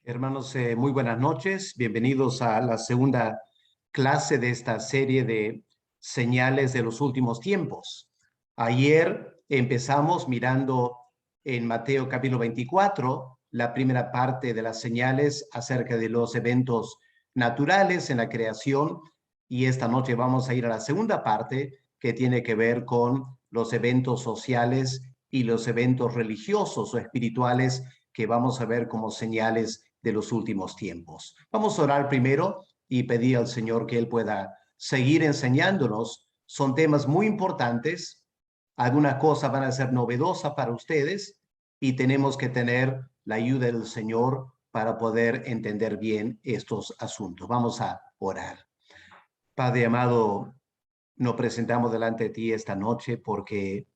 Hermanos, muy buenas noches. Bienvenidos a la segunda clase de esta serie de señales de los últimos tiempos. Ayer empezamos mirando en Mateo capítulo 24, la primera parte de las señales acerca de los eventos naturales en la creación, y esta noche vamos a ir a la segunda parte que tiene que ver con los eventos sociales y los eventos religiosos o espirituales que vamos a ver como señales de los últimos tiempos. Vamos a orar primero y pedir al Señor que Él pueda seguir enseñándonos. Son temas muy importantes. Algunas cosas van a ser novedosas para ustedes y tenemos que tener la ayuda del Señor para poder entender bien estos asuntos. Vamos a orar. Padre amado, nos presentamos delante de ti esta noche porque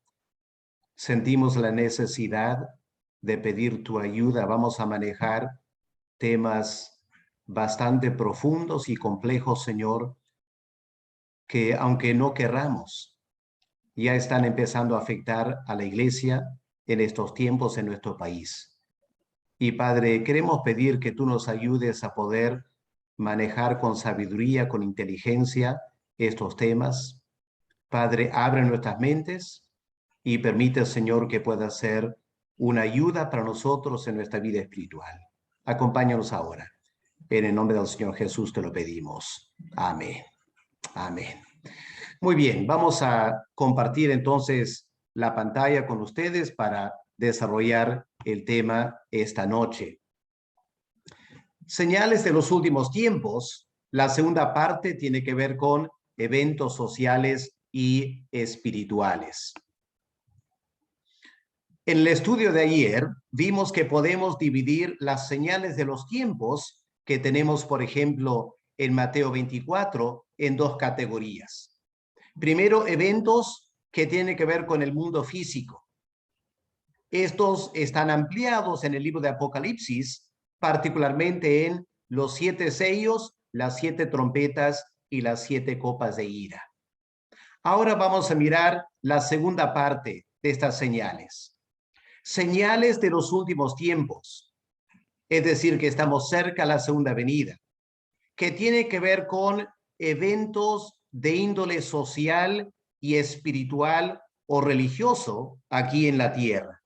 sentimos la necesidad de pedir tu ayuda. Vamos a manejar temas bastante profundos y complejos, Señor, que aunque no querramos, ya están empezando a afectar a la iglesia en estos tiempos en nuestro país. Y Padre, queremos pedir que tú nos ayudes a poder manejar con sabiduría, con inteligencia estos temas. Padre, abre nuestras mentes y permite, Señor, que pueda ser una ayuda para nosotros en nuestra vida espiritual. Acompáñanos ahora. En el nombre del Señor Jesús te lo pedimos. Amén. Amén. Muy bien, vamos a compartir entonces la pantalla con ustedes para desarrollar el tema esta noche. Señales de los últimos tiempos. La segunda parte tiene que ver con eventos sociales y espirituales. En el estudio de ayer vimos que podemos dividir las señales de los tiempos que tenemos, por ejemplo, en Mateo 24, en dos categorías. Primero, eventos que tienen que ver con el mundo físico. Estos están ampliados en el libro de Apocalipsis, particularmente en los 7 sellos, las 7 trompetas y las 7 copas de ira. Ahora vamos a mirar la segunda parte de estas señales. Señales de los últimos tiempos, es decir, que estamos cerca a la segunda venida, que tiene que ver con eventos de índole social y espiritual o religioso aquí en la tierra.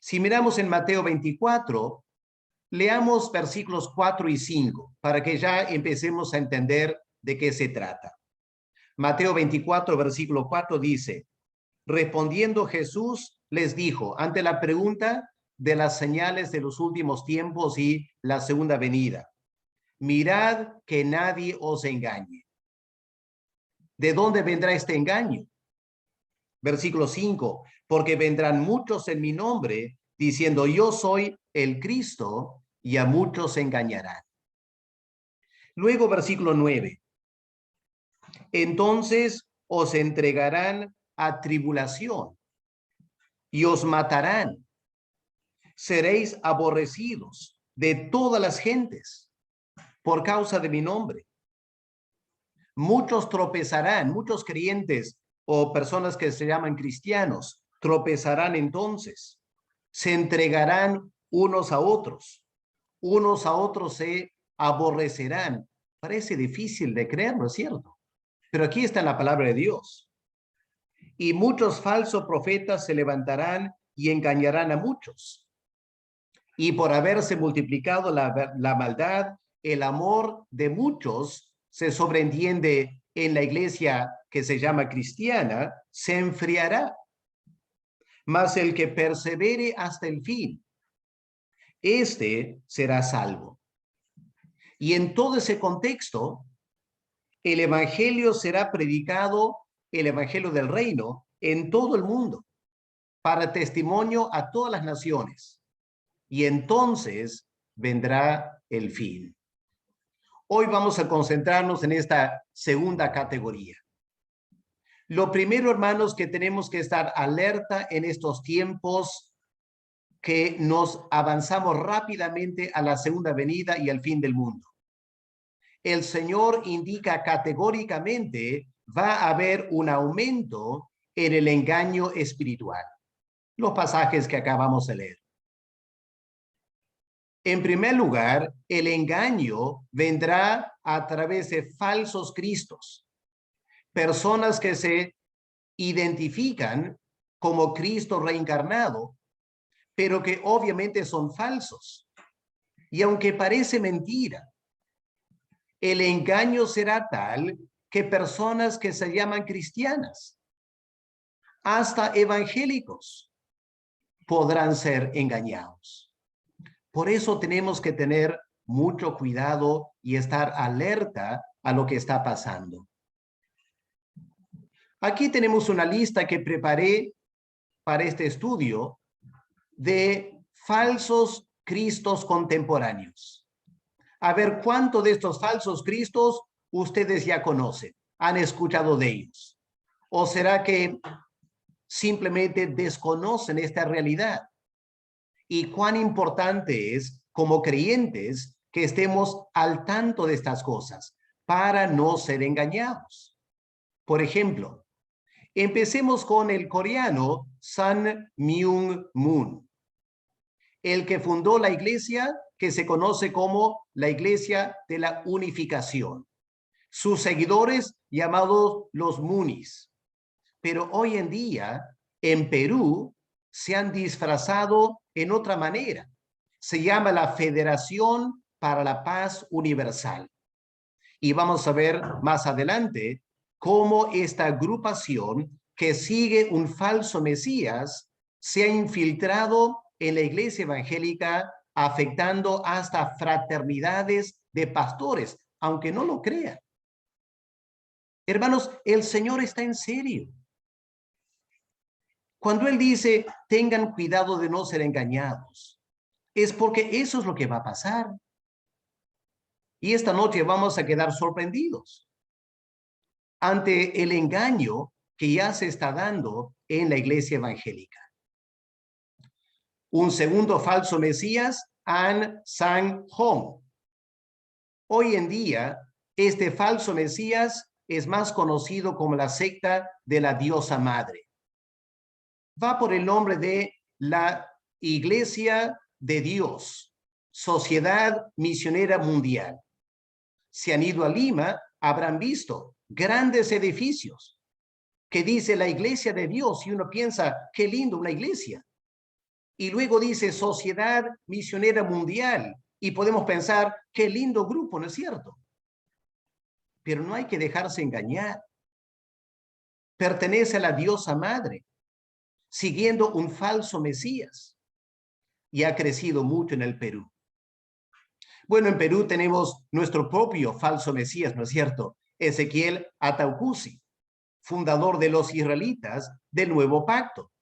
Si miramos en Mateo 24, leamos versículos 4 y 5 para que ya empecemos a entender de qué se trata. Mateo 24, versículo 4 dice: respondiendo Jesús les dijo, ante la pregunta de las señales de los últimos tiempos y la segunda venida: mirad que nadie os engañe. ¿De dónde vendrá este engaño? Versículo 5, porque vendrán muchos en mi nombre diciendo yo soy el Cristo, y a muchos engañarán. Luego versículo 9, entonces os entregarán a tribulación y os matarán. Seréis aborrecidos de todas las gentes por causa de mi nombre. Muchos tropezarán, muchos creyentes o personas que se llaman cristianos tropezarán entonces. Se entregarán unos a otros se aborrecerán. Parece difícil de creer, ¿no es cierto? Pero aquí está la palabra de Dios. Y muchos falsos profetas se levantarán y engañarán a muchos. Y por haberse multiplicado la maldad, el amor de muchos se sobreentiende en la iglesia que se llama cristiana, se enfriará. Mas el que persevere hasta el fin, este será salvo. Y en todo ese contexto, el evangelio será predicado, el evangelio del reino, en todo el mundo, para testimonio a todas las naciones. Y entonces vendrá el fin. Hoy vamos a concentrarnos en esta segunda categoría. Lo primero, hermanos, que tenemos que estar alerta en estos tiempos que nos avanzamos rápidamente a la segunda venida y al fin del mundo. El Señor indica categóricamente va a haber un aumento en el engaño espiritual. Los pasajes que acabamos de leer. En primer lugar, el engaño vendrá a través de falsos cristos, personas que se identifican como Cristo reencarnado, pero que obviamente son falsos. Y aunque parece mentira, el engaño será tal que personas que se llaman cristianas, hasta evangélicos, podrán ser engañados. Por eso tenemos que tener mucho cuidado y estar alerta a lo que está pasando. Aquí tenemos una lista que preparé para este estudio de falsos cristos contemporáneos. A ver cuánto de estos falsos cristos ustedes ya conocen, han escuchado de ellos. ¿O será que simplemente desconocen esta realidad? Y cuán importante es, como creyentes, que estemos al tanto de estas cosas para no ser engañados. Por ejemplo, empecemos con el coreano Sun Myung Moon, el que fundó la iglesia que se conoce como la Iglesia de la Unificación. Sus seguidores llamados los Moonis. Pero hoy en día, en Perú, se han disfrazado en otra manera. Se llama la Federación para la Paz Universal. Y vamos a ver más adelante cómo esta agrupación que sigue un falso Mesías se ha infiltrado en la iglesia evangélica, afectando hasta fraternidades de pastores, aunque no lo crean. Hermanos, el Señor está en serio. Cuando Él dice, tengan cuidado de no ser engañados, es porque eso es lo que va a pasar. Y esta noche vamos a quedar sorprendidos ante el engaño que ya se está dando en la iglesia evangélica. Un segundo falso Mesías, An Sang Hong. Hoy en día, este falso Mesías es más conocido como la secta de la diosa madre. Va por el nombre de la Iglesia de Dios, Sociedad Misionera Mundial. Si han ido a Lima, habrán visto grandes edificios que dice la Iglesia de Dios y uno piensa, qué lindo una iglesia. Y luego dice Sociedad Misionera Mundial y podemos pensar, qué lindo grupo, ¿no es cierto? Pero no hay que dejarse engañar. Pertenece a la diosa madre, siguiendo un falso Mesías, y ha crecido mucho en el Perú. Bueno, en Perú tenemos nuestro propio falso Mesías, ¿no es cierto? Ezequiel Ataucusi, fundador de los israelitas del Nuevo Pacto,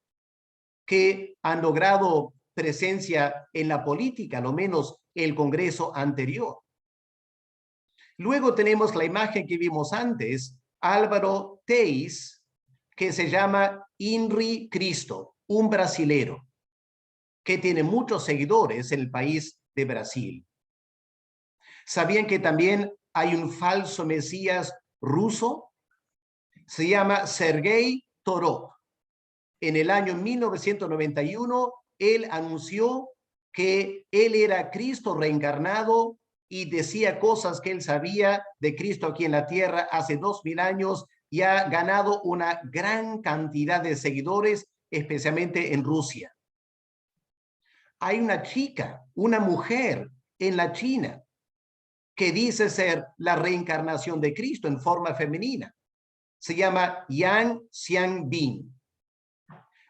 que han logrado presencia en la política, lo menos el Congreso anterior. Luego tenemos la imagen que vimos antes, Álvaro Teis, que se llama Inri Cristo, un brasilero, que tiene muchos seguidores en el país de Brasil. ¿Sabían que también hay un falso Mesías ruso? Se llama Sergei Torov. En el año 1991, él anunció que él era Cristo reencarnado y decía cosas que él sabía de Cristo aquí en la tierra hace 2000 años y ha ganado una gran cantidad de seguidores, especialmente en Rusia. Hay una chica, una mujer en la China que dice ser la reencarnación de Cristo en forma femenina. Se llama Yang Xiangbin.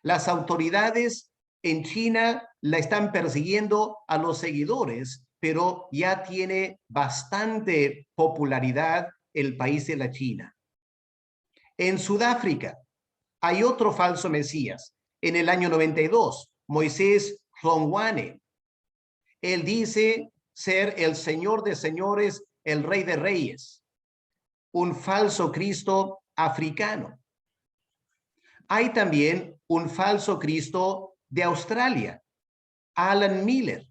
Las autoridades en China la están persiguiendo a los seguidores, pero ya tiene bastante popularidad el país de la China. En Sudáfrica hay otro falso Mesías. En el año 92, Moisés Hlongwane. Él dice ser el Señor de señores, el Rey de reyes. Un falso Cristo africano. Hay también un falso Cristo de Australia, Alan Miller,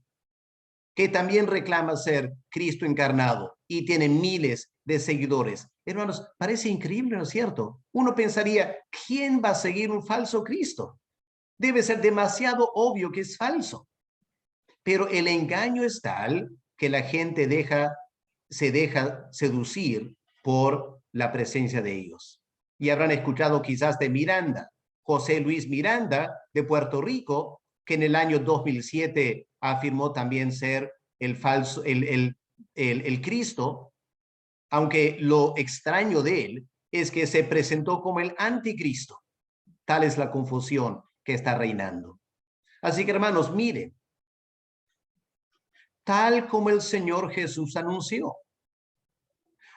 que también reclama ser Cristo encarnado y tiene miles de seguidores. Hermanos, parece increíble, ¿no es cierto? Uno pensaría, ¿quién va a seguir un falso Cristo? Debe ser demasiado obvio que es falso. Pero el engaño es tal que la gente se deja seducir por la presencia de ellos. Y habrán escuchado quizás de Miranda, José Luis Miranda de Puerto Rico, que en el año 2007 afirmó también ser el Cristo, aunque lo extraño de él es que se presentó como el anticristo. Tal es la confusión que está reinando. Así que, hermanos, miren, tal como el Señor Jesús anunció,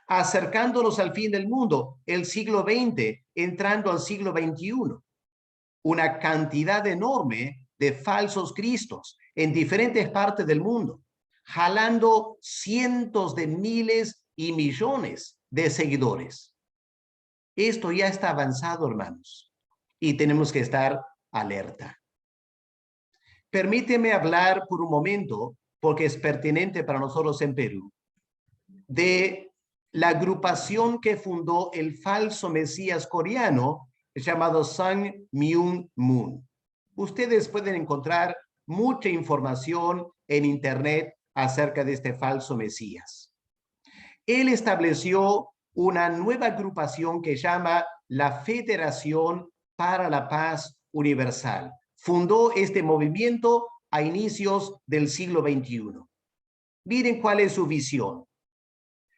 acercándonos al fin del mundo, el siglo XX, entrando al siglo XXI, una cantidad enorme de falsos cristos en diferentes partes del mundo, jalando cientos de miles y millones de seguidores. Esto ya está avanzado, hermanos, y tenemos que estar alerta. Permíteme hablar por un momento, porque es pertinente para nosotros en Perú, de la agrupación que fundó el falso Mesías coreano llamado Sun Myung Moon. Ustedes pueden encontrar mucha información en internet acerca de este falso Mesías. Él estableció una nueva agrupación que llama la Federación para la Paz Universal. Fundó este movimiento a inicios del siglo XXI. Miren cuál es su visión: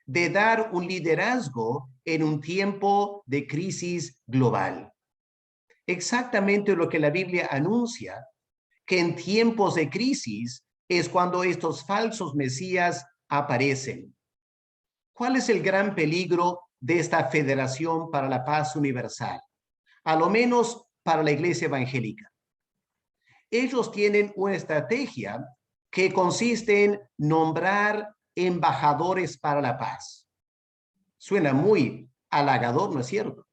de dar un liderazgo en un tiempo de crisis global. Exactamente lo que la Biblia anuncia, que en tiempos de crisis es cuando estos falsos mesías aparecen. ¿Cuál es el gran peligro de esta Federación para la Paz Universal? A lo menos para la Iglesia Evangélica. Ellos tienen una estrategia que consiste en nombrar embajadores para la paz. Suena muy halagador, ¿no es cierto?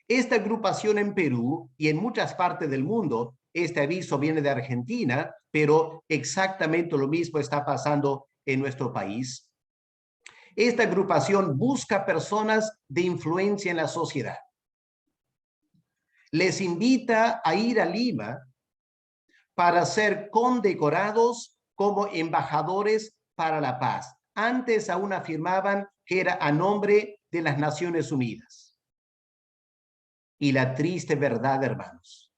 Esta agrupación en Perú y en muchas partes del mundo, este aviso viene de Argentina, pero exactamente lo mismo está pasando en nuestro país. Esta agrupación busca personas de influencia en la sociedad. Les invita a ir a Lima para ser condecorados como embajadores para la paz. Antes aún afirmaban que era a nombre de las Naciones Unidas. Y la triste verdad, hermanos,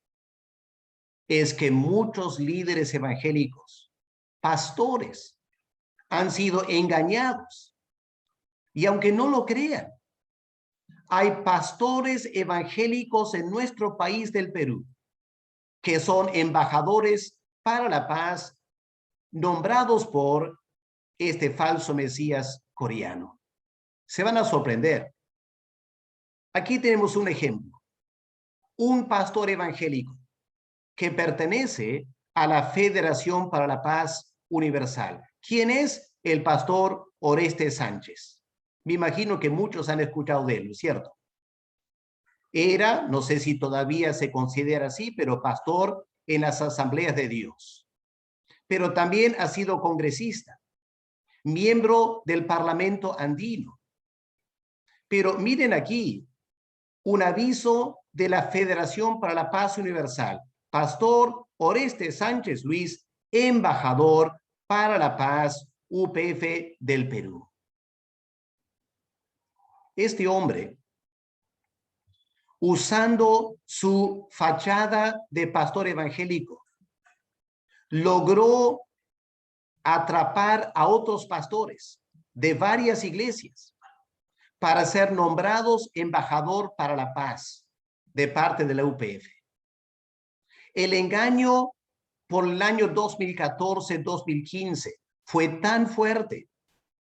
es que muchos líderes evangélicos, pastores, han sido engañados. Y aunque no lo crean, hay pastores evangélicos en nuestro país del Perú que son embajadores para la paz, nombrados por este falso Mesías coreano. Se van a sorprender. Aquí tenemos un ejemplo. Un pastor evangélico que pertenece a la Federación para la Paz Universal. ¿Quién es? El pastor Orestes Sánchez. Me imagino que muchos han escuchado de él, ¿cierto? Era, no sé si todavía se considera así, pero pastor en las Asambleas de Dios. Pero también ha sido congresista, miembro del Parlamento andino. Pero miren aquí, un aviso de la Federación para la Paz Universal. Pastor Orestes Sánchez Luis, embajador para la paz UPF del Perú. Este hombre, usando su fachada de pastor evangélico, logró atrapar a otros pastores de varias iglesias para ser nombrados embajador para la paz de parte de la UPF. El engaño por el año 2014-2015 fue tan fuerte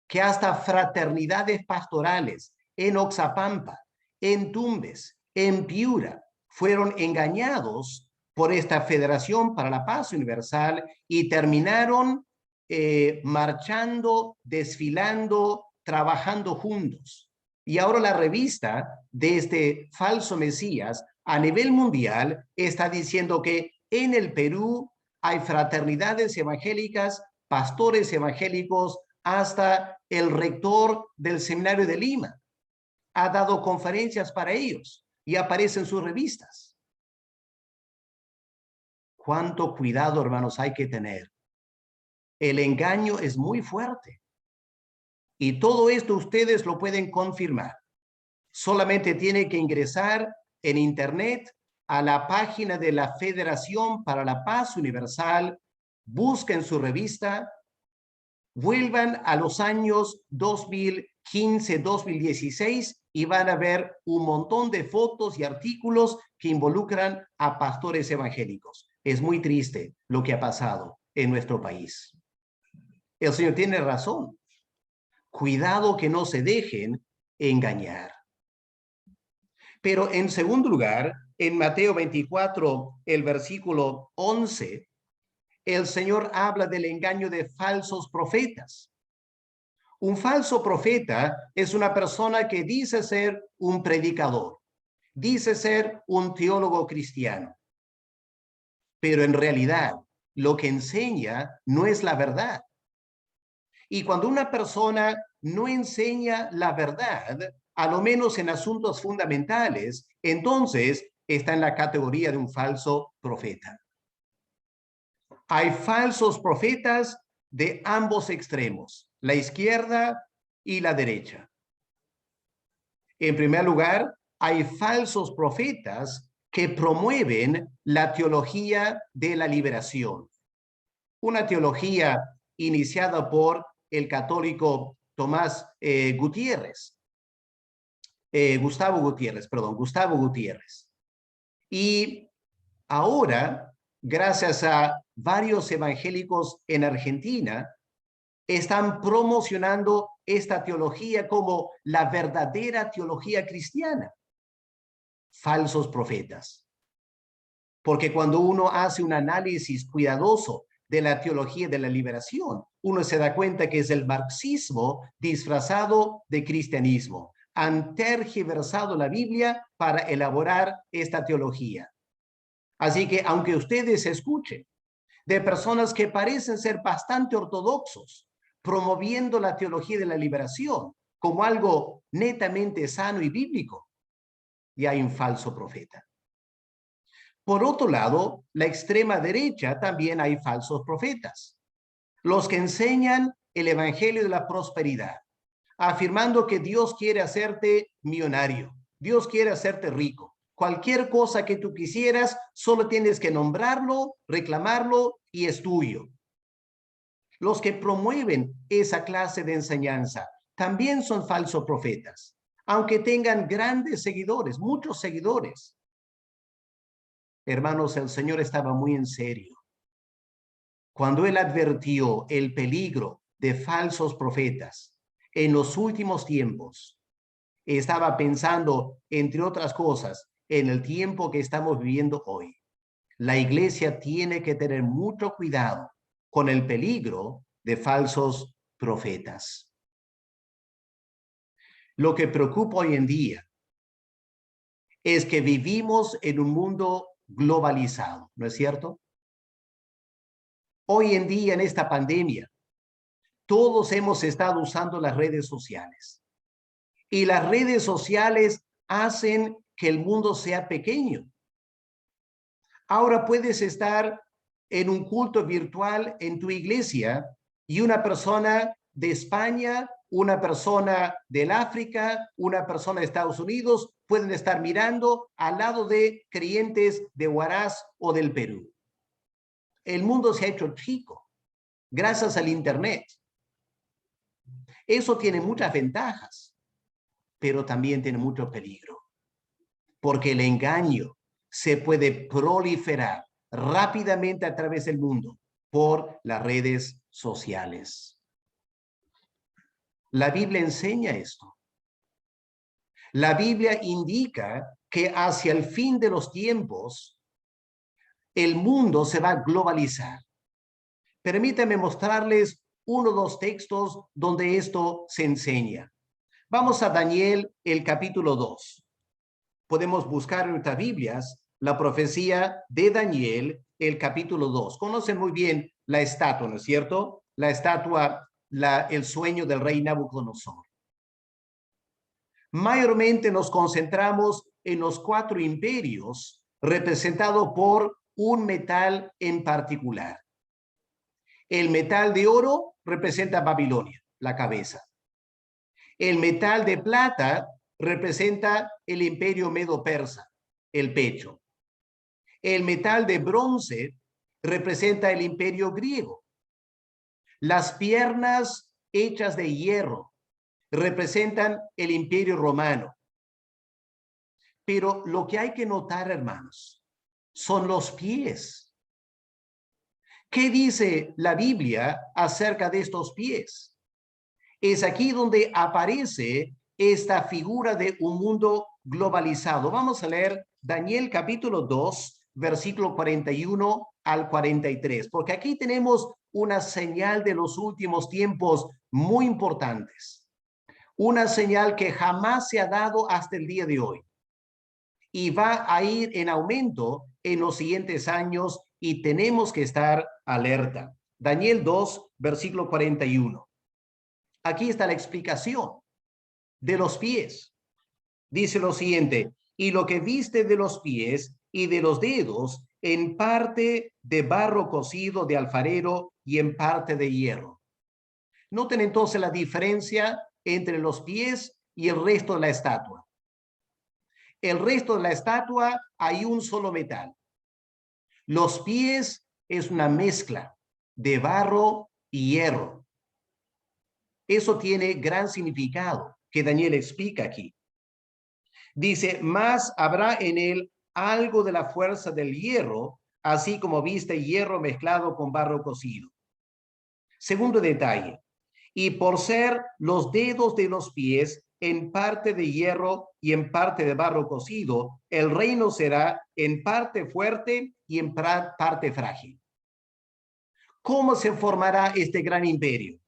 que hasta fraternidades pastorales en Oxapampa, en Tumbes, en Piura, fueron engañados por esta Federación para la Paz Universal y terminaron marchando, desfilando, trabajando juntos. Y ahora la revista de este falso Mesías a nivel mundial está diciendo que en el Perú hay fraternidades evangélicas, pastores evangélicos, hasta el rector del seminario de Lima ha dado conferencias para ellos y aparece en sus revistas. ¿Cuánto cuidado, hermanos, hay que tener El engaño es muy fuerte. Y todo esto ustedes lo pueden confirmar. Solamente tienen que ingresar en internet a la página de la Federación para la Paz Universal, busquen su revista, vuelvan a los años 2015, 2016 y van a ver un montón de fotos y artículos que involucran a pastores evangélicos. Es muy triste lo que ha pasado en nuestro país. El Señor tiene razón. Cuidado que no se dejen engañar. Pero en segundo lugar, en Mateo 24, el versículo 11, el Señor habla del engaño de falsos profetas. Un falso profeta es una persona que dice ser un predicador, dice ser un teólogo cristiano, pero en realidad lo que enseña no es la verdad. Y cuando una persona no enseña la verdad, a lo menos en asuntos fundamentales, entonces está en la categoría de un falso profeta. Hay falsos profetas de ambos extremos, la izquierda y la derecha. En primer lugar, hay falsos profetas que promueven la teología de la liberación, una teología iniciada por el católico Gustavo Gutiérrez. Y ahora, gracias a varios evangélicos en Argentina, están promocionando esta teología como la verdadera teología cristiana. Falsos profetas. Porque cuando uno hace un análisis cuidadoso de la teología de la liberación, uno se da cuenta que es el marxismo disfrazado de cristianismo. Han tergiversado la Biblia para elaborar esta teología. Así que aunque ustedes escuchen de personas que parecen ser bastante ortodoxos, promoviendo la teología de la liberación como algo netamente sano y bíblico, y hay un falso profeta. Por otro lado, la extrema derecha también hay falsos profetas. Los que enseñan el evangelio de la prosperidad, afirmando que Dios quiere hacerte millonario, Dios quiere hacerte rico. Cualquier cosa que tú quisieras, solo tienes que nombrarlo, reclamarlo y es tuyo. Los que promueven esa clase de enseñanza también son falsos profetas, aunque tengan grandes seguidores, muchos seguidores. Hermanos, el Señor estaba muy en serio cuando Él advirtió el peligro de falsos profetas en los últimos tiempos. Estaba pensando, entre otras cosas, en el tiempo que estamos viviendo hoy. La iglesia tiene que tener mucho cuidado con el peligro de falsos profetas. Lo que preocupa hoy en día es que vivimos en un mundo globalizado, ¿no es cierto? Hoy en día, en esta pandemia, todos hemos estado usando las redes sociales. Y las redes sociales hacen que el mundo sea pequeño. Ahora puedes estar en un culto virtual en tu iglesia y una persona de España, una persona del África, una persona de Estados Unidos pueden estar mirando al lado de creyentes de Huaraz o del Perú. El mundo se ha hecho chico gracias al Internet. Eso tiene muchas ventajas, pero también tiene mucho peligro, porque el engaño se puede proliferar rápidamente a través del mundo por las redes sociales. La Biblia enseña esto. La Biblia indica que hacia el fin de los tiempos, el mundo se va a globalizar. Permítanme mostrarles uno o dos textos donde esto se enseña. Vamos a Daniel, el capítulo 2. Podemos buscar en nuestras Biblias la profecía de Daniel, el capítulo 2. Conocen muy bien la estatua, ¿no es cierto? La estatua, el sueño del rey Nabucodonosor. Mayormente nos concentramos en los 4 imperios representados por un metal en particular. El metal de oro representa Babilonia, la cabeza. El metal de plata representa el imperio medo-persa, el pecho. El metal de bronce representa el imperio griego. Las piernas hechas de hierro representan el imperio romano. Pero lo que hay que notar, hermanos, son los pies. ¿Qué dice la Biblia acerca de estos pies? Es aquí donde aparece esta figura de un mundo globalizado. Vamos a leer Daniel capítulo 2, versículo 41 al 43, porque aquí tenemos una señal de los últimos tiempos muy importantes. Una señal que jamás se ha dado hasta el día de hoy. Y va a ir en aumento en los siguientes años y tenemos que estar alerta. Daniel 2, versículo 41. Aquí está la explicación de los pies. Dice lo siguiente: y lo que viste de los pies y de los dedos, en parte de barro cocido de alfarero y en parte de hierro. Noten entonces la diferencia entre los pies y el resto de la estatua. El resto de la estatua hay un solo metal. Los pies es una mezcla de barro y hierro. Eso tiene gran significado que Daniel explica aquí. Dice, más habrá en él algo de la fuerza del hierro, así como viste hierro mezclado con barro cocido. Segundo detalle, y por ser los dedos de los pies en parte de hierro y en parte de barro cocido, el reino será en parte fuerte y en parte frágil. ¿Cómo se formará este gran imperio?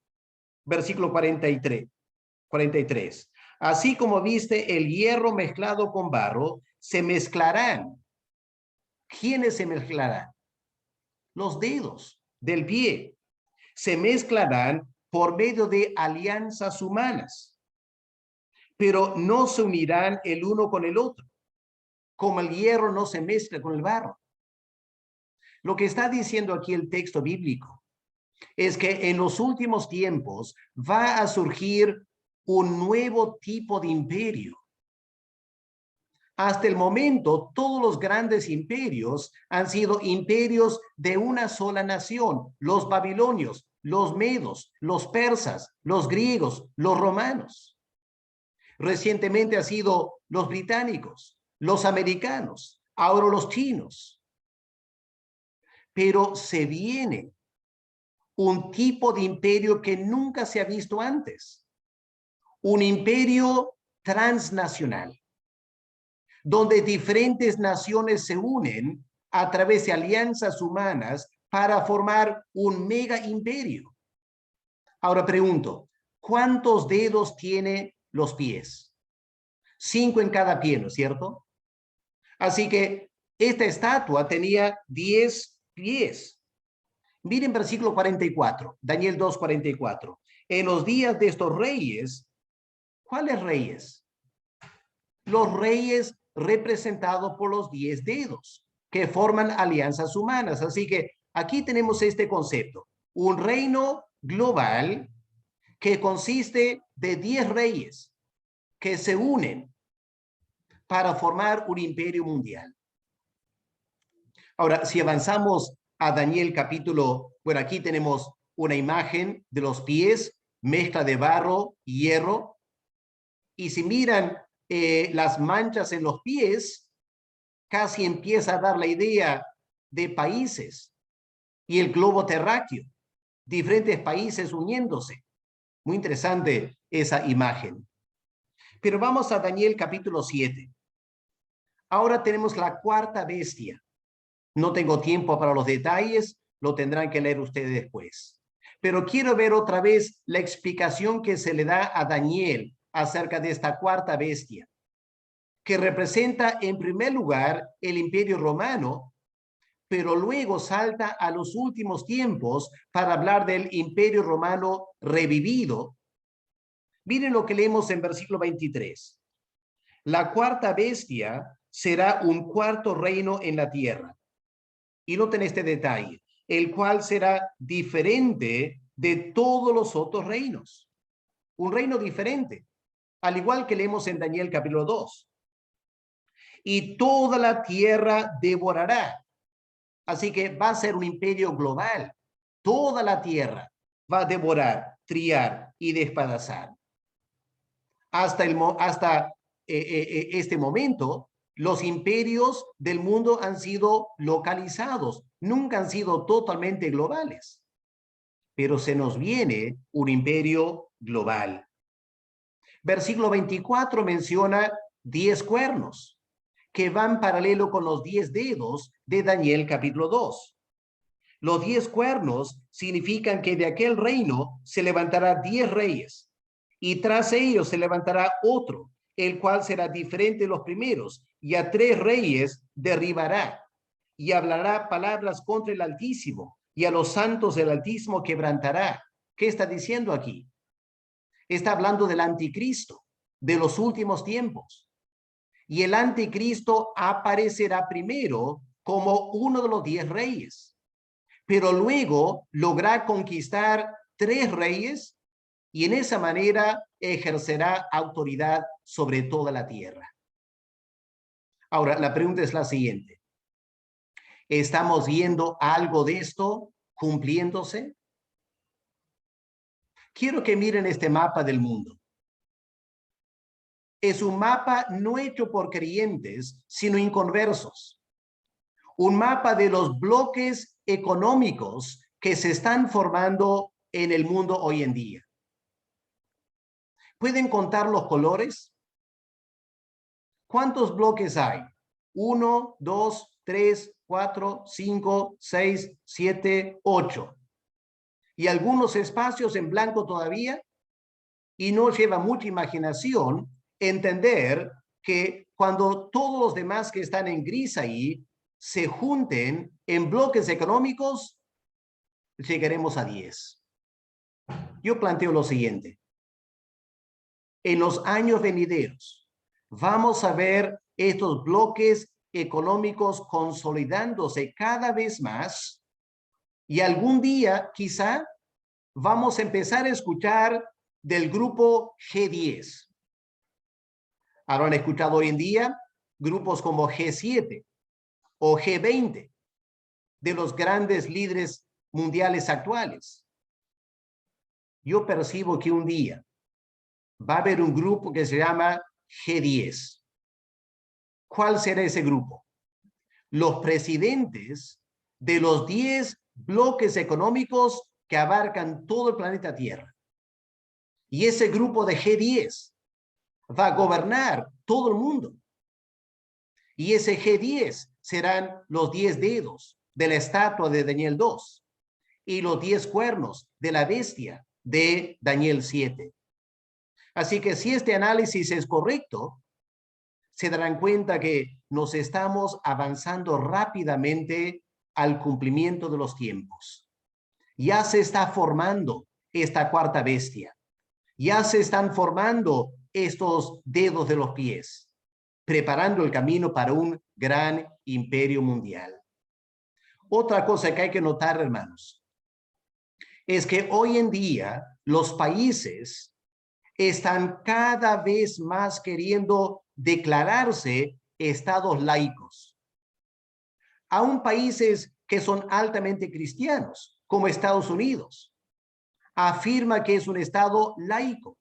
Versículo 43. Así como viste el hierro mezclado con barro, se mezclarán. ¿Quiénes se mezclarán? Los dedos del pie. Se mezclarán por medio de alianzas humanas, pero no se unirán el uno con el otro, como el hierro no se mezcla con el barro. Lo que está diciendo aquí el texto bíblico es que en los últimos tiempos va a surgir un nuevo tipo de imperio. Hasta el momento, todos los grandes imperios han sido imperios de una sola nación: los babilonios, los medos, los persas, los griegos, los romanos. Recientemente ha sido los británicos, los americanos, ahora los chinos. Pero se viene un tipo de imperio que nunca se ha visto antes. Un imperio transnacional, donde diferentes naciones se unen a través de alianzas humanas para formar un mega imperio. Ahora pregunto, ¿cuántos dedos tiene los pies? 5 en cada pie, ¿no es cierto? Así que esta estatua tenía 10 pies. Miren versículo 44, Daniel 2:44. En los días de estos reyes, ¿cuáles reyes? Los reyes representados por los 10 dedos, que forman alianzas humanas. Así que aquí tenemos este concepto: un reino global que consiste de 10 reyes que se unen para formar un imperio mundial. Ahora, si avanzamos a Daniel capítulo, bueno, aquí tenemos una imagen de los pies, mezcla de barro y hierro, y si miran las manchas en los pies, casi empieza a dar la idea de países y el globo terráqueo, diferentes países uniéndose. Muy interesante esa imagen. Pero vamos a Daniel capítulo 7. Ahora tenemos la cuarta bestia. No tengo tiempo para los detalles, lo tendrán que leer ustedes después. Pero quiero ver otra vez la explicación que se le da a Daniel acerca de esta cuarta bestia, que representa en primer lugar el imperio romano, pero luego salta a los últimos tiempos para hablar del imperio romano revivido. Miren lo que leemos en versículo 23. La cuarta bestia será un cuarto reino en la tierra. Y noten este detalle: el cual será diferente de todos los otros reinos. Un reino diferente, al igual que leemos en Daniel capítulo 2. Y toda la tierra devorará. Así que va a ser un imperio global. Toda la tierra va a devorar, triar y despedazar. Hasta este momento, los imperios del mundo han sido localizados, nunca han sido totalmente globales. Pero se nos viene un imperio global. Versículo 24 menciona 10 cuernos que van paralelo con los 10 dedos de Daniel capítulo 2. Los 10 cuernos significan que de aquel reino se levantará 10 reyes y tras ellos se levantará otro, el cual será diferente de los primeros, y a 3 reyes derribará y hablará palabras contra el Altísimo y a los santos del Altísimo quebrantará. ¿Qué está diciendo aquí? Está hablando del anticristo, de los últimos tiempos. Y el anticristo aparecerá primero como uno de los 10 reyes, pero luego logra conquistar 3 reyes y en esa manera ejercerá autoridad sobre toda la tierra. Ahora, la pregunta es la siguiente. ¿Estamos viendo algo de esto cumpliéndose? Quiero que miren este mapa del mundo. Es un mapa no hecho por creyentes, sino inconversos. Un mapa de los bloques económicos que se están formando en el mundo hoy en día. ¿Pueden contar los colores? ¿Cuántos bloques hay? 1, 2, 3, 4, 5, 6, 7, 8. Y algunos espacios en blanco todavía. Y no lleva mucha imaginación entender que cuando todos los demás que están en gris ahí se junten en bloques económicos, llegaremos a 10. Yo planteo lo siguiente. En los años venideros, vamos a ver estos bloques económicos consolidándose cada vez más y algún día quizá vamos a empezar a escuchar del grupo G10. Habrán escuchado hoy en día grupos como G7 o G20 de los grandes líderes mundiales actuales. Yo percibo que un día va a haber un grupo que se llama G10. ¿Cuál será ese grupo? Los presidentes de los 10 bloques económicos que abarcan todo el planeta Tierra. Y ese grupo de G10 va a gobernar todo el mundo. Y ese G10 serán los 10 dedos de la estatua de Daniel 2 y los 10 cuernos de la bestia de Daniel 7. Así que si este análisis es correcto, se darán cuenta que nos estamos avanzando rápidamente al cumplimiento de los tiempos. Ya se está formando esta cuarta bestia. Ya se están formando estos dedos de los pies, preparando el camino para un gran imperio mundial. Otra cosa que hay que notar, hermanos, es que hoy en día los países están cada vez más queriendo declararse estados laicos. Aún países que son altamente cristianos, como Estados Unidos, afirma que es un estado laico.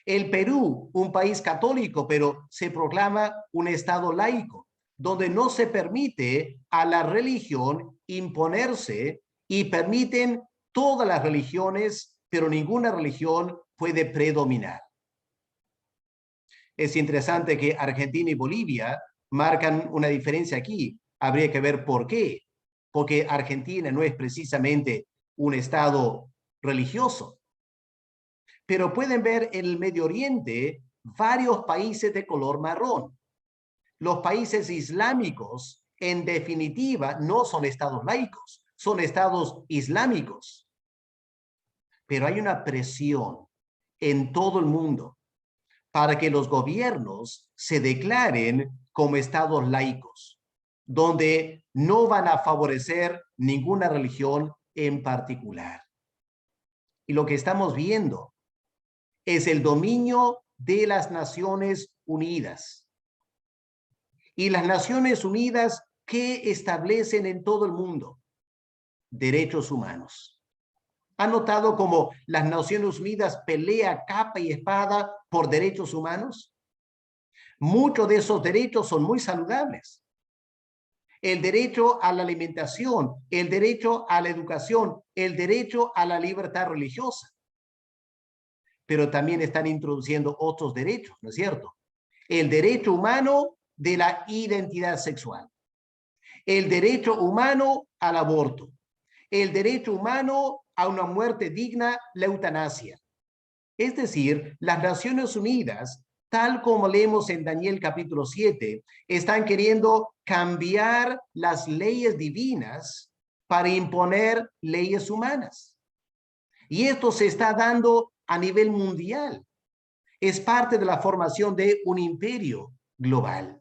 El Perú, un país católico, pero se proclama un estado laico, donde no se permite a la religión imponerse y permiten todas las religiones, pero ninguna religión puede predominar. Es interesante que Argentina y Bolivia marcan una diferencia aquí. Habría que ver por qué. Porque Argentina no es precisamente un estado religioso. Pero pueden ver en el Medio Oriente varios países de color marrón. Los países islámicos, en definitiva, no son estados laicos, son estados islámicos. Pero hay una presión en todo el mundo para que los gobiernos se declaren como estados laicos. donde no van a favorecer ninguna religión en particular. Y lo que estamos viendo es el dominio de las Naciones Unidas. Y las Naciones Unidas, ¿qué establecen en todo el mundo? Derechos humanos. ¿Han notado cómo las Naciones Unidas pelea capa y espada por derechos humanos? Muchos de esos derechos son muy saludables. El derecho a la alimentación, el derecho a la educación, el derecho a la libertad religiosa. Pero también están introduciendo otros derechos, ¿no es cierto? El derecho humano de la identidad sexual, el derecho humano al aborto, el derecho humano a una muerte digna, la eutanasia. Es decir, las Naciones Unidas, tal como leemos en Daniel capítulo 7, están queriendo cambiar las leyes divinas para imponer leyes humanas. Y esto se está dando a nivel mundial. Es parte de la formación de un imperio global.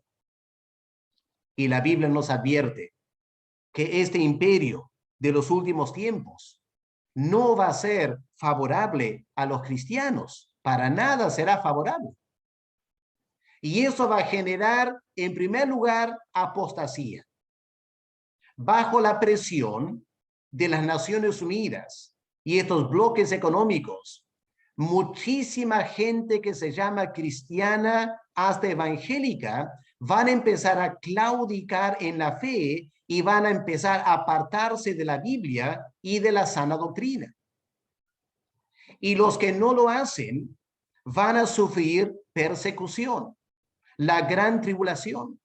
Y la Biblia nos advierte que este imperio de los últimos tiempos no va a ser favorable a los cristianos. Para nada será favorable. Y eso va a generar, en primer lugar, apostasía. Bajo la presión de las Naciones Unidas y estos bloques económicos, muchísima gente que se llama cristiana hasta evangélica van a empezar a claudicar en la fe y van a empezar a apartarse de la Biblia y de la sana doctrina. Y los que no lo hacen van a sufrir persecución, la gran tribulación.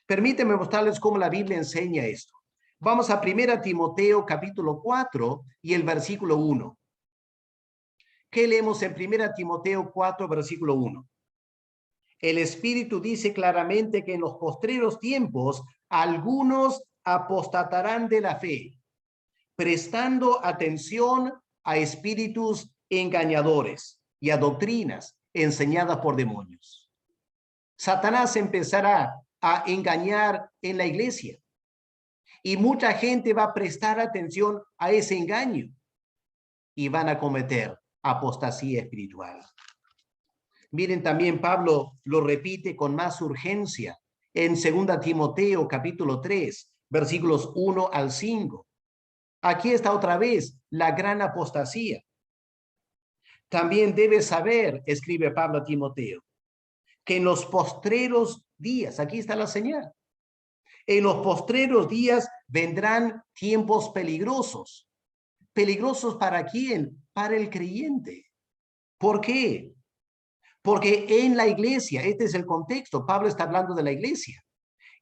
Permíteme mostrarles cómo la Biblia enseña esto. Vamos a 1 Timoteo capítulo 4 y el versículo 1. ¿Qué leemos en 1 Timoteo 4, versículo 1? El Espíritu dice claramente que en los postreros tiempos algunos apostatarán de la fe, prestando atención a espíritus engañadores y a doctrinas enseñadas por demonios. Satanás empezará a engañar en la iglesia y mucha gente va a prestar atención a ese engaño y van a cometer apostasía espiritual. Miren, también Pablo lo repite con más urgencia en 2 Timoteo capítulo 3, versículos 1 al 5. Aquí está otra vez la gran apostasía. También debes saber, escribe Pablo a Timoteo, que en los postreros días, aquí está la señal, en los postreros días vendrán tiempos peligrosos. ¿Peligrosos para quién? Para el creyente. ¿Por qué? Porque en la iglesia, este es el contexto, Pablo está hablando de la iglesia.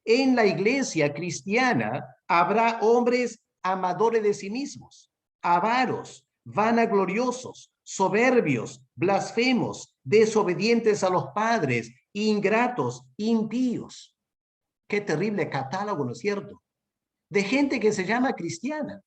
En la iglesia cristiana habrá hombres amadores de sí mismos, avaros, vanagloriosos, soberbios, blasfemos, desobedientes a los padres, ingratos, impíos. Qué terrible catálogo, ¿no es cierto? De gente que se llama cristiana.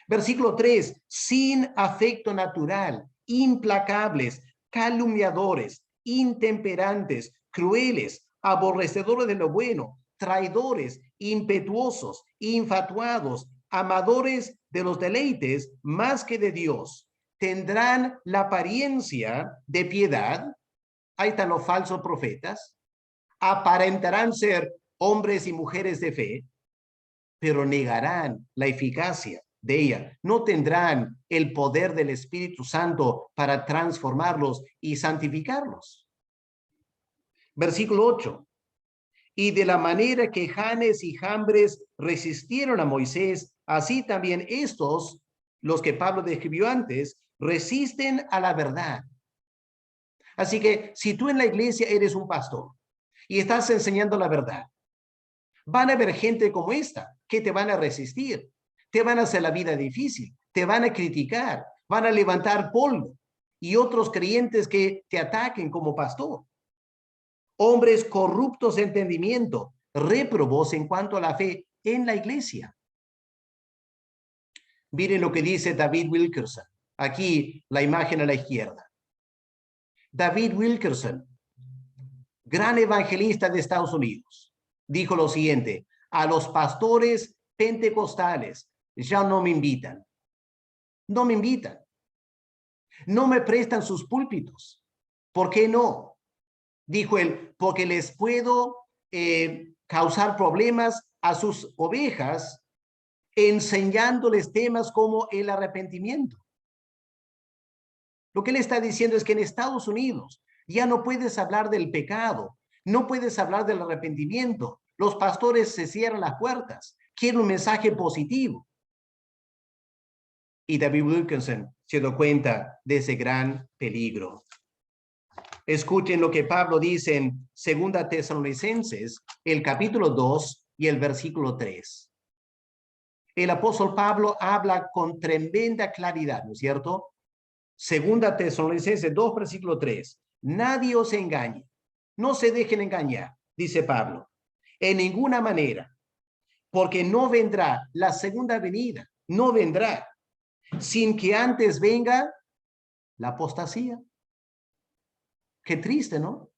Versículo 3, sin afecto natural, implacables, calumniadores, intemperantes, crueles, aborrecedores de lo bueno, traidores, impetuosos, infatuados, amadores de los deleites más que de Dios. Tendrán la apariencia de piedad. Ahí están los falsos profetas. Aparentarán ser hombres y mujeres de fe, pero negarán la eficacia de ella. No tendrán el poder del Espíritu Santo para transformarlos y santificarlos. Versículo 8. Y de la manera que Janes y Jambres resistieron a Moisés, así también estos, los que Pablo describió antes, resisten a la verdad. Así que si tú en la iglesia eres un pastor y estás enseñando la verdad, van a haber gente como esta que te van a resistir, te van a hacer la vida difícil, te van a criticar, van a levantar polvo y otros creyentes que te ataquen como pastor. Hombres corruptos de entendimiento, réprobos en cuanto a la fe en la iglesia. Miren lo que dice David Wilkerson. Aquí la imagen a la izquierda. David Wilkerson, gran evangelista de Estados Unidos, dijo lo siguiente: a los pastores pentecostales ya no me invitan. No me invitan. No me prestan sus púlpitos. ¿Por qué no? Dijo él, porque les puedo causar problemas a sus ovejas enseñándoles temas como el arrepentimiento. Lo que él está diciendo es que en Estados Unidos ya no puedes hablar del pecado, no puedes hablar del arrepentimiento. Los pastores se cierran las puertas, quieren un mensaje positivo. Y David Wilkerson se dio cuenta de ese gran peligro. Escuchen lo que Pablo dice en 2 Tesalonicenses, el capítulo 2 y el versículo 3. El apóstol Pablo habla con tremenda claridad, ¿no es cierto? 2 Tesalonicenses 2, versículo 3. Nadie os engañe, no se dejen engañar, dice Pablo, en ninguna manera, porque no vendrá la segunda venida, no vendrá, sin que antes venga la apostasía. Qué triste, ¿no?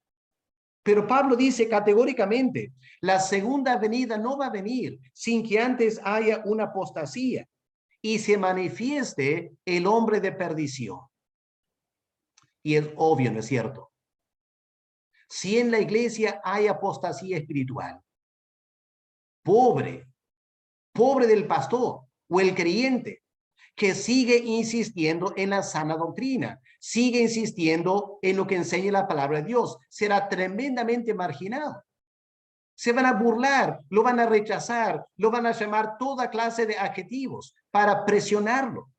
Pero Pablo dice categóricamente, la segunda venida no va a venir sin que antes haya una apostasía y se manifieste el hombre de perdición. Y es obvio, ¿no es cierto? Si en la iglesia hay apostasía espiritual, pobre del pastor o el creyente que sigue insistiendo en la sana doctrina, sigue insistiendo en lo que enseña la palabra de Dios, será tremendamente marginado. Se van a burlar, lo van a rechazar, lo van a llamar toda clase de adjetivos para presionarlo.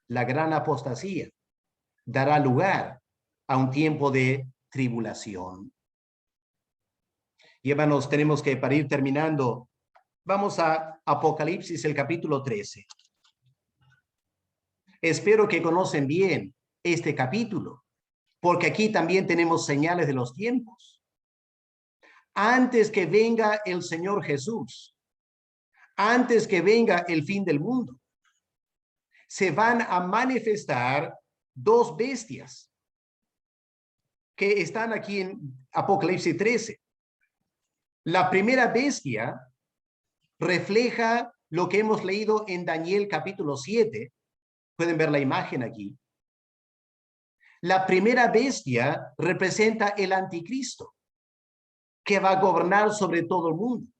La gran apostasía dará lugar a un tiempo de tribulación. Y hermanos, tenemos que, para ir terminando, vamos a Apocalipsis, el capítulo 13. Espero que conocen bien este capítulo, porque aquí también tenemos señales de los tiempos. Antes que venga el Señor Jesús, antes que venga el fin del mundo, se van a manifestar dos bestias que están aquí en Apocalipsis 13. La primera bestia refleja lo que hemos leído en Daniel capítulo 7. Pueden ver la imagen aquí. La primera bestia representa el anticristo, que va a gobernar sobre todo el mundo.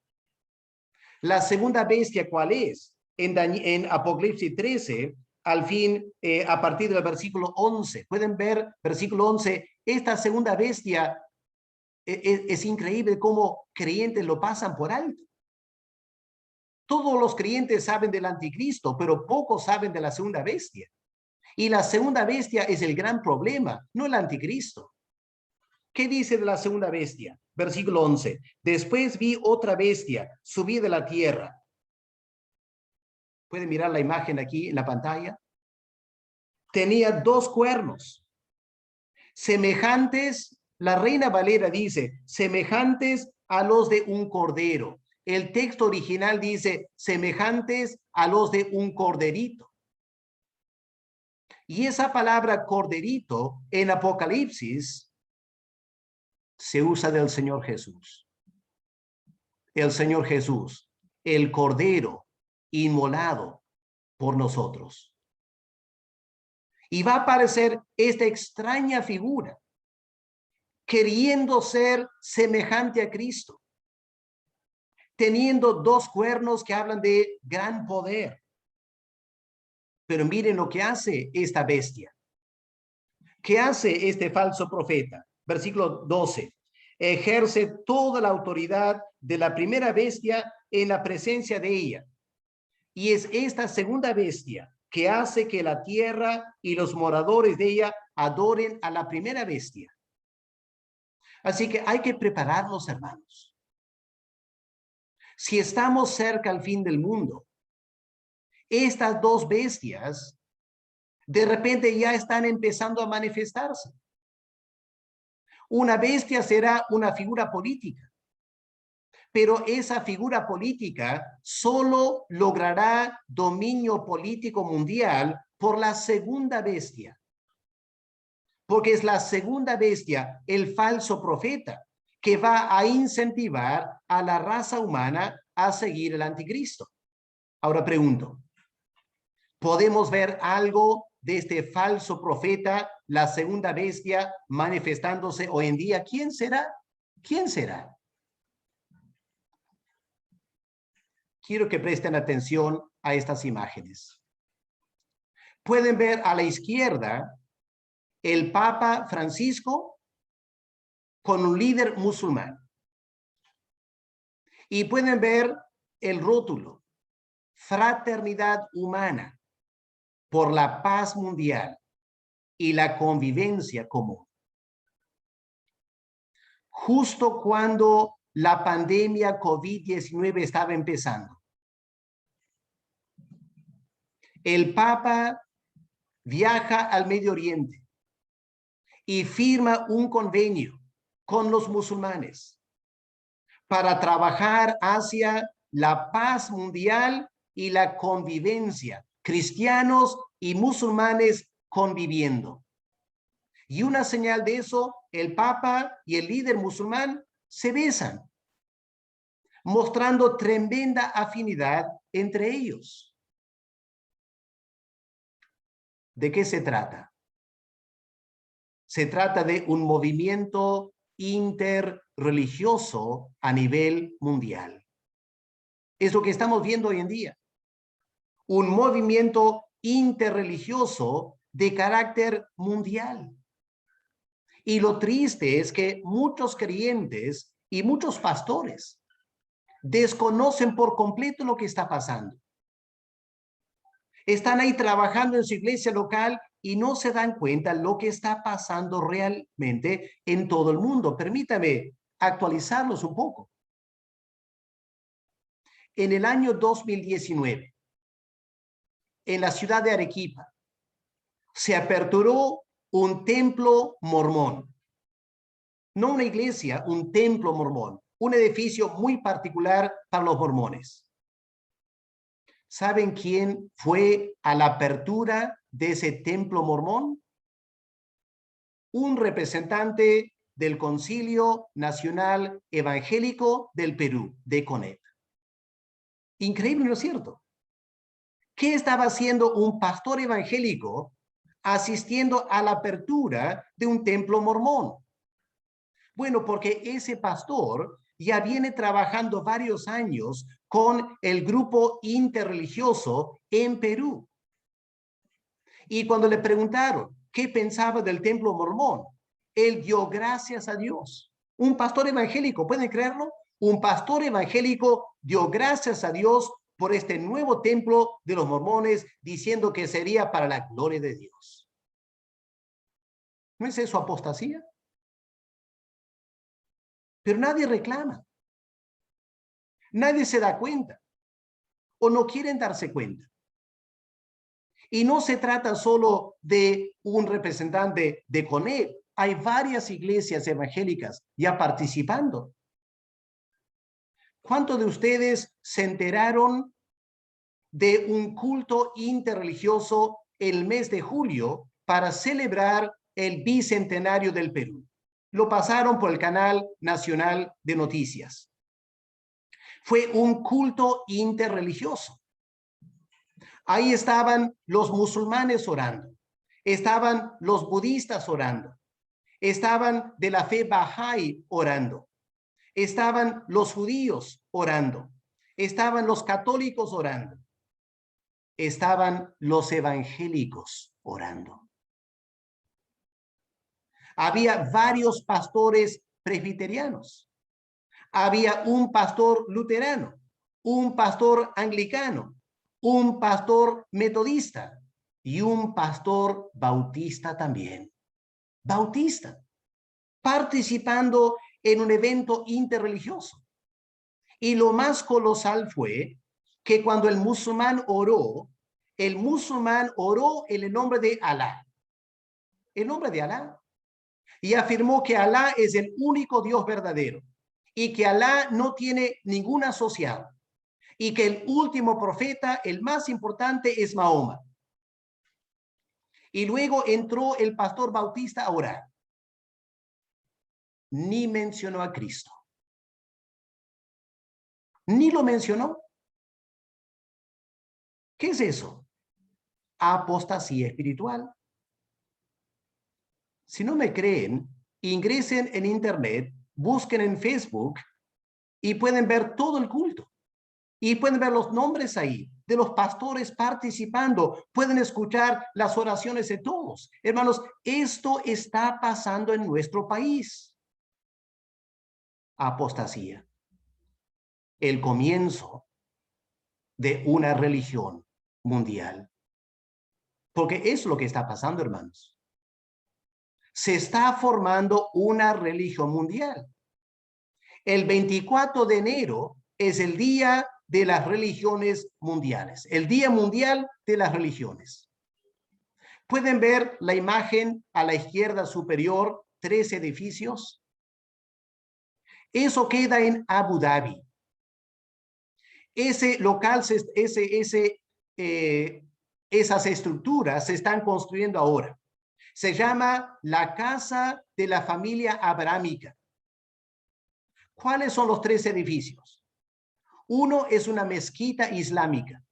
La segunda bestia, ¿cuál es? En Apocalipsis 13, al fin, a partir del versículo 11, pueden ver, versículo 11, esta segunda bestia es increíble cómo creyentes lo pasan por alto. Todos los creyentes saben del anticristo, pero pocos saben de la segunda bestia. Y la segunda bestia es el gran problema, no el anticristo. ¿Qué dice de la segunda bestia? Versículo 11. Después vi otra bestia subir de la tierra. ¿Pueden mirar la imagen aquí en la pantalla? Tenía 2 cuernos, semejantes, la Reina Valera dice, semejantes a los de un cordero. El texto original dice, semejantes a los de un corderito. Y esa palabra corderito en Apocalipsis se usa del Señor Jesús. El Señor Jesús, el cordero inmolado por nosotros. Y va a aparecer esta extraña figura, queriendo ser semejante a Cristo, teniendo 2 cuernos que hablan de gran poder. Pero miren lo que hace esta bestia. ¿Qué hace este falso profeta? Versículo 12. Ejerce toda la autoridad de la primera bestia en la presencia de ella. Y es esta segunda bestia que hace que la tierra y los moradores de ella adoren a la primera bestia. Así que hay que prepararnos, hermanos. Si estamos cerca al fin del mundo, estas 2 bestias de repente ya están empezando a manifestarse. Una bestia será una figura política, pero esa figura política solo logrará dominio político mundial por la segunda bestia. Porque es la segunda bestia, el falso profeta, que va a incentivar a la raza humana a seguir el anticristo. Ahora pregunto, ¿podemos ver algo de este falso profeta, la segunda bestia, manifestándose hoy en día? ¿Quién será? ¿Quién será? Quiero que presten atención a estas imágenes. Pueden ver a la izquierda el Papa Francisco con un líder musulmán. Y pueden ver el rótulo, Fraternidad Humana por la Paz Mundial y la Convivencia Común. Justo cuando la pandemia COVID-19 estaba empezando, el Papa viaja al Medio Oriente y firma un convenio con los musulmanes para trabajar hacia la paz mundial y la convivencia, cristianos y musulmanes conviviendo. Y una señal de eso, el Papa y el líder musulmán se besan, mostrando tremenda afinidad entre ellos. ¿De qué se trata? Se trata de un movimiento interreligioso a nivel mundial. Es lo que estamos viendo hoy en día. Un movimiento interreligioso de carácter mundial. Y lo triste es que muchos creyentes y muchos pastores desconocen por completo lo que está pasando. Están ahí trabajando en su iglesia local y no se dan cuenta lo que está pasando realmente en todo el mundo. Permítame actualizarlos un poco. En el año 2019, en la ciudad de Arequipa, se aperturó un templo mormón. No una iglesia, un templo mormón. Un edificio muy particular para los mormones. ¿Saben quién fue a la apertura de ese templo mormón? Un representante del Concilio Nacional Evangélico del Perú, de CONEP. Increíble, ¿no es cierto? ¿Qué estaba haciendo un pastor evangélico asistiendo a la apertura de un templo mormón? Bueno, porque ese pastor ya viene trabajando varios años con el grupo interreligioso en Perú. Y cuando le preguntaron qué pensaba del templo mormón, él dio gracias a Dios. Un pastor evangélico, ¿pueden creerlo? Un pastor evangélico dio gracias a Dios por este nuevo templo de los mormones, diciendo que sería para la gloria de Dios. ¿No es eso apostasía? Pero nadie reclama. Nadie se da cuenta. O no quieren darse cuenta. Y no se trata solo de un representante de CONEP. Hay varias iglesias evangélicas ya participando. ¿Cuántos de ustedes se enteraron de un culto interreligioso el mes de julio para celebrar el bicentenario del Perú? Lo pasaron por el canal nacional de noticias. Fue un culto interreligioso. Ahí estaban los musulmanes orando, estaban los budistas orando, estaban de la fe Bahá'í orando, estaban los judíos orando, estaban los católicos orando, estaban los evangélicos orando. Había varios pastores presbiterianos, había un pastor luterano, un pastor anglicano, un pastor metodista y un pastor bautista también. Bautista, participando en un evento interreligioso. Y lo más colosal fue que cuando el musulmán oró en el nombre de Alá. El nombre de Alá. Y afirmó que Alá es el único Dios verdadero y que Alá no tiene ningún asociado. Y que el último profeta, el más importante, es Mahoma. Y luego entró el pastor bautista a orar. ni mencionó a Cristo. Ni lo mencionó. ¿Qué es eso? Apostasía espiritual. Si no me creen, ingresen en internet, busquen en Facebook y pueden ver todo el culto. Y pueden ver los nombres ahí de los pastores participando. Pueden escuchar las oraciones de todos. Hermanos, esto está pasando en nuestro país. Apostasía. El comienzo de una religión mundial. Porque es lo que está pasando, hermanos. Se está formando una religión mundial. El 24 de enero es el día de las religiones mundiales, el Día Mundial de las Religiones. Pueden ver la imagen a la izquierda superior, 3 edificios. Eso queda en Abu Dhabi. Ese local, esas estructuras se están construyendo ahora. Se llama la Casa de la Familia Abrahámica. ¿Cuáles son los 3 edificios? Uno es una mezquita islámica.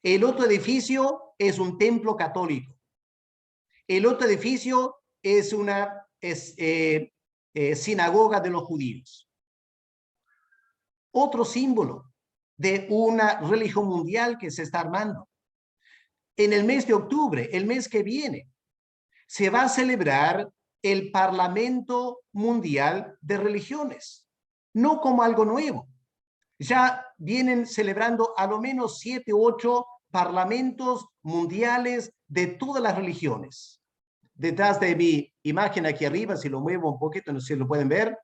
El otro edificio es un templo católico. El otro edificio es una sinagoga de los judíos. Otro símbolo de una religión mundial que se está armando. En el mes de octubre, el mes que viene, se va a celebrar el Parlamento Mundial de Religiones. No como algo nuevo. Ya vienen celebrando a lo menos 7 u 8 parlamentos mundiales de todas las religiones. Detrás de mi imagen aquí arriba, si lo muevo un poquito, no sé si lo pueden ver,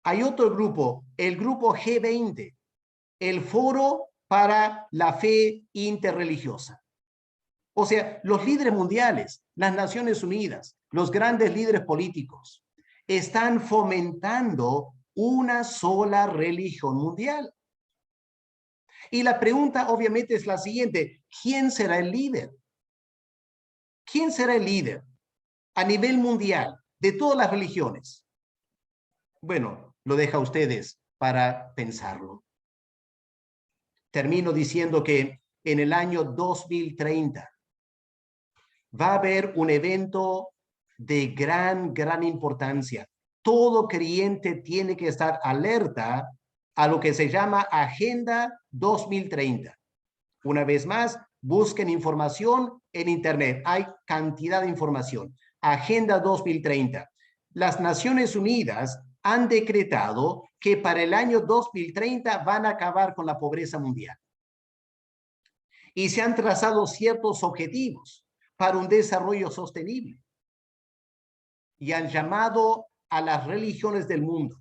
hay otro grupo, el grupo G20, el Foro para la Fe Interreligiosa. O sea, los líderes mundiales, las Naciones Unidas, los grandes líderes políticos, están fomentando una sola religión mundial. Y la pregunta obviamente es la siguiente: ¿quién será el líder? ¿Quién será el líder a nivel mundial de todas las religiones? Bueno, lo dejo a ustedes para pensarlo. Termino diciendo que en el año 2030 va a haber un evento de gran importancia. Todo creyente tiene que estar alerta a lo que se llama Agenda 2030. Una vez más, busquen información en internet. Hay cantidad de información. Agenda 2030. Las Naciones Unidas han decretado que para el año 2030 van a acabar con la pobreza mundial. Y se han trazado ciertos objetivos para un desarrollo sostenible. Y han llamado a las religiones del mundo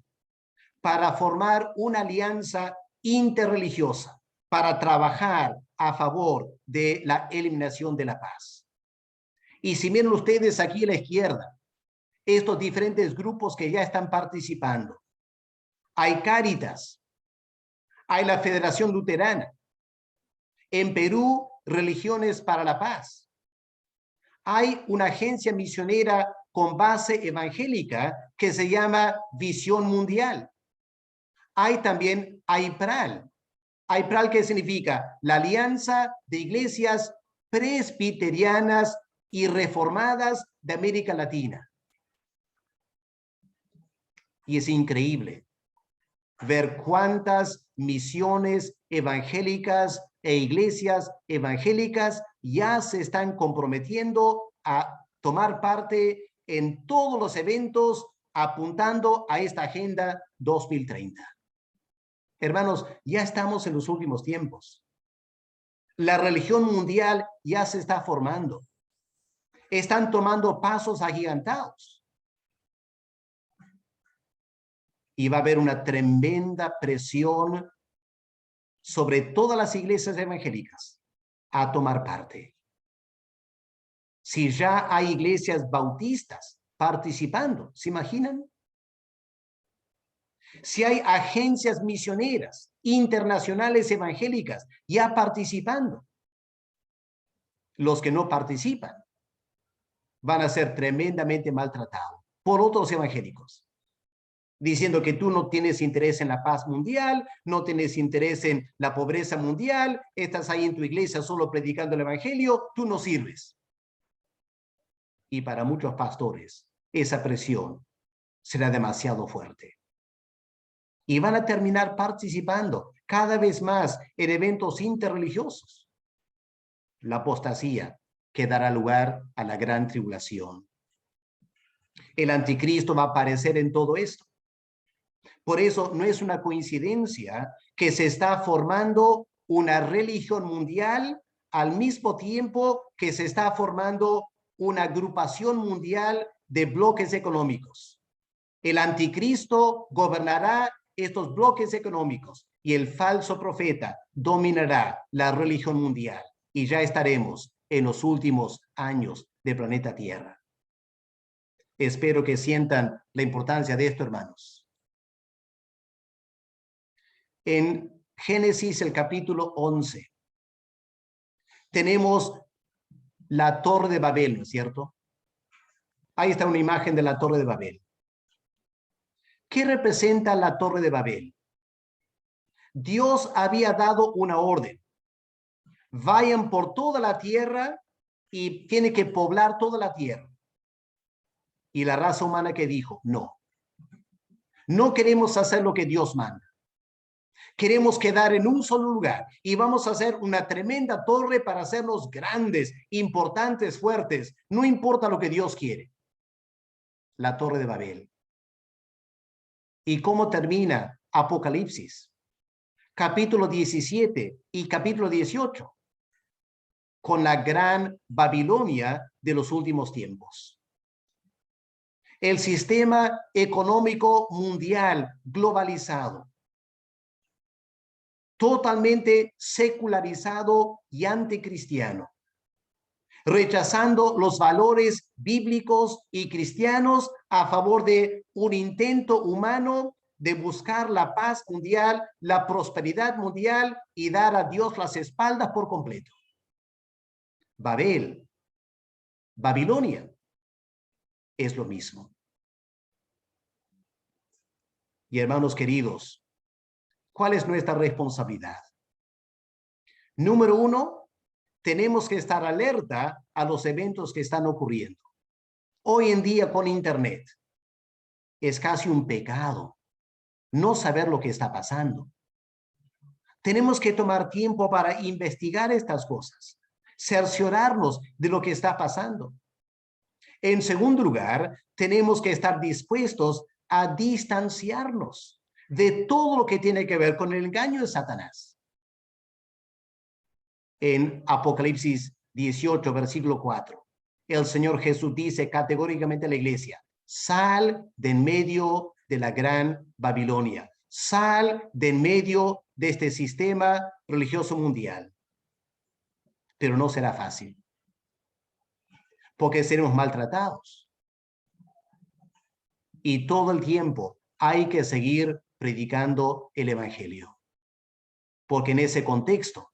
para formar una alianza interreligiosa para trabajar a favor de la eliminación de la paz. Y si miran ustedes aquí a la izquierda, estos diferentes grupos que ya están participando. Hay Cáritas, hay la Federación Luterana, en Perú, Religiones para la Paz. Hay una agencia misionera con base evangélica que se llama Visión Mundial. Hay también AIPRAL. AIPRAL, ¿qué significa? La Alianza de Iglesias Presbiterianas y Reformadas de América Latina. Y es increíble ver cuántas misiones evangélicas e iglesias evangélicas ya se están comprometiendo a tomar parte en todos los eventos apuntando a esta Agenda 2030. Hermanos, ya estamos en los últimos tiempos. La religión mundial ya se está formando. Están tomando pasos agigantados. Y va a haber una tremenda presión sobre todas las iglesias evangélicas a tomar parte. Si ya hay iglesias bautistas participando, ¿se imaginan? Si hay agencias misioneras internacionales evangélicas ya participando, los que no participan van a ser tremendamente maltratados por otros evangélicos. diciendo que tú no tienes interés en la paz mundial, no tienes interés en la pobreza mundial, estás ahí en tu iglesia solo predicando el evangelio, tú no sirves. Y para muchos pastores, esa presión será demasiado fuerte. Y van a terminar participando cada vez más en eventos interreligiosos. La apostasía que dará lugar a la gran tribulación. El anticristo va a aparecer en todo esto. Por eso no es una coincidencia que se está formando una religión mundial al mismo tiempo que se está formando una agrupación mundial de bloques económicos. El anticristo gobernará estos bloques económicos y el falso profeta dominará la religión mundial. Y ya estaremos en los últimos años del planeta Tierra. Espero que sientan la importancia de esto, hermanos. En Génesis, el capítulo 11, tenemos la Torre de Babel, ¿no es cierto? Ahí está una imagen de la Torre de Babel. ¿Qué representa la Torre de Babel? Dios había dado una orden. Vayan por toda la tierra y tiene que poblar toda la tierra. Y la raza humana que dijo, no. No queremos hacer lo que Dios manda. Queremos quedar en un solo lugar y vamos a hacer una tremenda torre para hacernos grandes, importantes, fuertes. No importa lo que Dios quiere. La Torre de Babel. ¿Y cómo termina Apocalipsis? Capítulo 17 y capítulo 18. Con la gran Babilonia de los últimos tiempos. El sistema económico mundial globalizado. Totalmente secularizado y anticristiano, rechazando los valores bíblicos y cristianos a favor de un intento humano de buscar la paz mundial, la prosperidad mundial y dar a Dios las espaldas por completo. Babel, Babilonia, es lo mismo. Y hermanos queridos, ¿cuál es nuestra responsabilidad? Número uno, tenemos que estar alerta a los eventos que están ocurriendo. Hoy en día con Internet es casi un pecado no saber lo que está pasando. Tenemos que tomar tiempo para investigar estas cosas, cerciorarnos de lo que está pasando. En segundo lugar, tenemos que estar dispuestos a distanciarnos de todo lo que tiene que ver con el engaño de Satanás. En Apocalipsis 18, versículo 4, el Señor Jesús dice categóricamente a la iglesia, sal de en medio de la gran Babilonia, sal de en medio de este sistema religioso mundial. Pero no será fácil, porque seremos maltratados. Y todo el tiempo hay que seguir predicando el evangelio, porque en ese contexto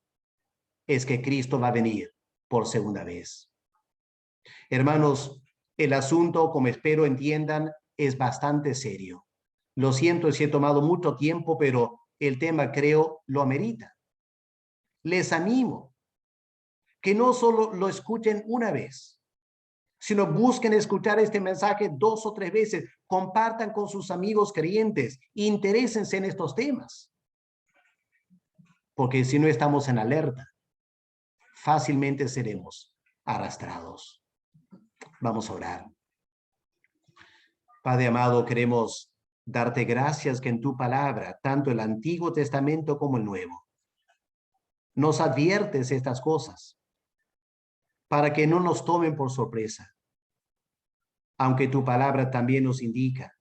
es que Cristo va a venir por segunda vez. Hermanos, el asunto, como espero entiendan, es bastante serio. Lo siento si he tomado mucho tiempo, pero el tema creo lo amerita. Les animo que no solo lo escuchen una vez, sino busquen escuchar este mensaje 2 o 3 veces, compartan con sus amigos creyentes, interésense en estos temas. Porque si no estamos en alerta, fácilmente seremos arrastrados. Vamos a orar. Padre amado, queremos darte gracias que en tu palabra, tanto el Antiguo Testamento como el Nuevo, nos adviertes estas cosas para que no nos tomen por sorpresa. Aunque tu palabra también nos indica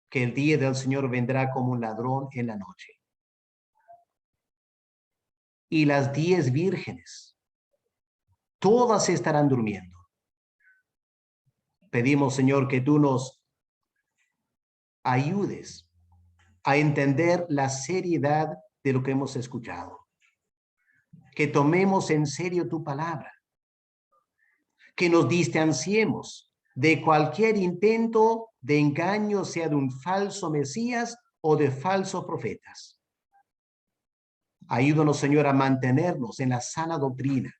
que el día del Señor vendrá como un ladrón en la noche. Y las 10 vírgenes, todas estarán durmiendo. Pedimos, Señor, que tú nos ayudes a entender la seriedad de lo que hemos escuchado. Que tomemos en serio tu palabra. Que nos distanciemos de cualquier intento de engaño, sea de un falso Mesías o de falsos profetas. Ayúdanos, Señor, a mantenernos en la sana doctrina,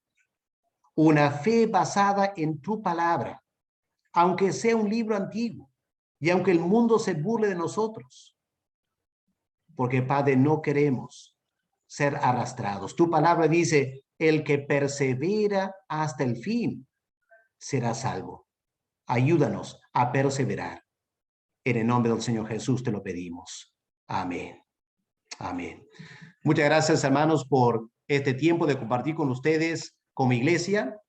una fe basada en tu palabra, aunque sea un libro antiguo y aunque el mundo se burle de nosotros. Porque, Padre, no queremos ser arrastrados. Tu palabra dice, el que persevera hasta el fin será salvo. Ayúdanos a perseverar. En el nombre del Señor Jesús te lo pedimos. Amén. Amén. Muchas gracias, hermanos, por este tiempo de compartir con ustedes como iglesia.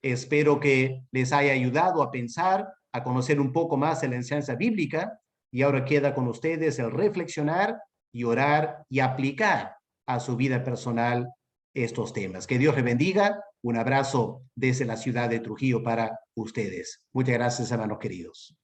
Espero que les haya ayudado a pensar, a conocer un poco más de la enseñanza bíblica. Y ahora queda con ustedes el reflexionar y orar y aplicar a su vida personal estos temas. Que Dios les bendiga. Un abrazo desde la ciudad de Trujillo para ustedes. Muchas gracias, hermanos queridos.